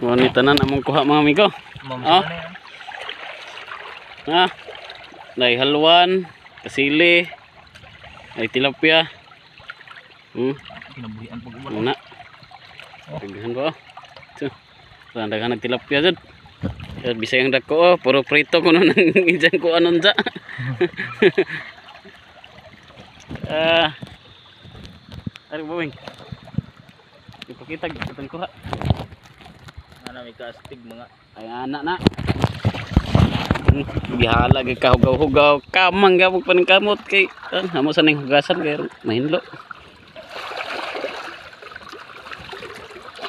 Ngunit tanan among kuha mga amigo. Oh. Ha? Nay halwan, kasili, ay tilapia. Kinabuhian pag uwan. Una. Tighan ko. Daghan tilapia jud. Bisayang dako puro prito kuno nang injan ko anon sa. Ari bawing. Ipakita kitang kuha. Ana may kastig mga Ay anak na. Bihala kay kahugaw-hugaw, kamang gabog pa ng kamot kay amo sa ning hugasan kay mahinlo.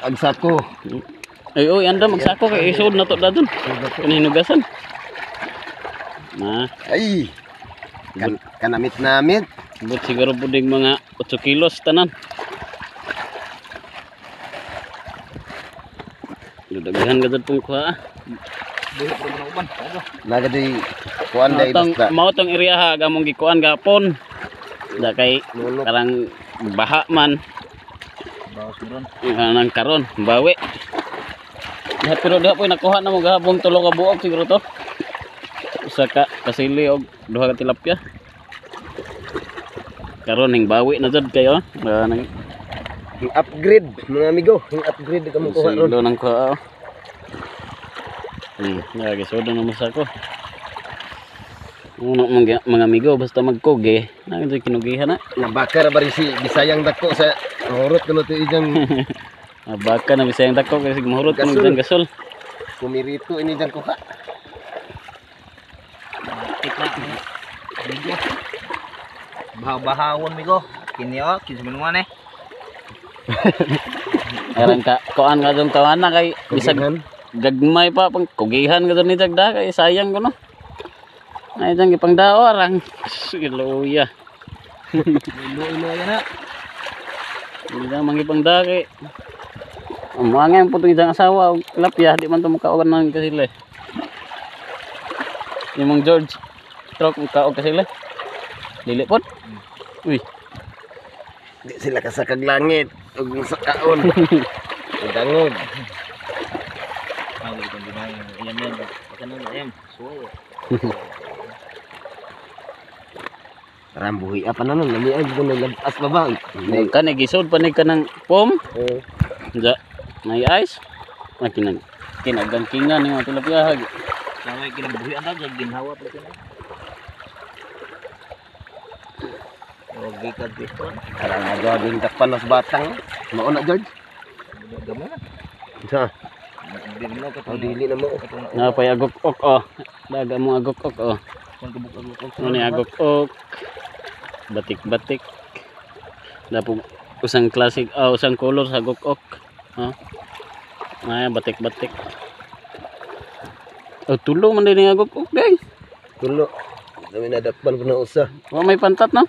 Agsako. Ay oy anda magsako kay isod na to dadon. Kaning hugasan. Na, Ay. Kanamit-namit. but siguro puding mga 8 kilos tanan. Daghan gad pong kuha. buhi pa mga uban. Nagadoy kuan dai basta. Mao tong area ha gamong gikuan gapon. Da kay karang baha man Bawas ron. nang karon bawi. Diha pero diha po nakuha na mo gahapon 3 ka buok siguro to. Usa ka kasili og 2 ka tilapia. Karon ning bawi na jud kayo. Nang Upgrade mga amigo. Upgrade ka mo kuha ron. silo nang kuha. Lagi sodo na mas ako. Mga amigo basta magkoge, nang kinugihan na. Nabakar bari si Bisayang dako sa horot kuno to ijang Baka na bisayang dako kasi mahurot Gasol. ng isang gasol. kumirito ini jang kuha. Tikna. Migo. Bahawon migo. Kini oh, kini minuan eh. Karang ka kuan nga dong tawana kay bisag Kugihan. gagmay pa pang kugihan ka ni jagda kay sayang ko no. Ay jang ipangdao arang siluya. Ilo yan na. Hindi na mangipangda kay umangay ang putong isang asawa og tilapia di man to mukaogan nang kasile. Imong George truck mukaog kasile. Dili pod. Uy, Di sila kasakag langit ug sakaon. Dangog. Ang itong ginay. Yan. Kanan na em. Suwa. Rambuhi apa nanon lami ay gud naglagas ba ba. kan igisod pa ni kanang pom. Ja, may ice. Makinan. Kinagangkingan ni mga tilapia hagi. Samay kinabuhian ta sa ginhawa pa sila. Okay ka dito. Karang aga din takpan sa batang. Mao na George. Gamay na. Sa Hindi mo ka oh, dili na mo. Napay agok-ok oh. Daga mo agok-ok oh. Ano ni agok-ok. Batik-batik. Dapo usang klasik usang color sa agok-ok. Ha? Ay batik-batik. Oh tulo man din ang agok-ok day. Tulo. Dami na dakpan ko na usa. Wa may pantat no?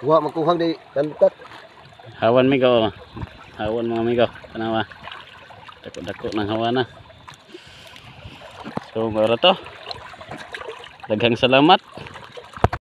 Wa makuhang day kantat. Hawan mi ka. Hawan mga amigo. Tanawa. Dako-dako ng hawa na. So, mara to. Daghang salamat.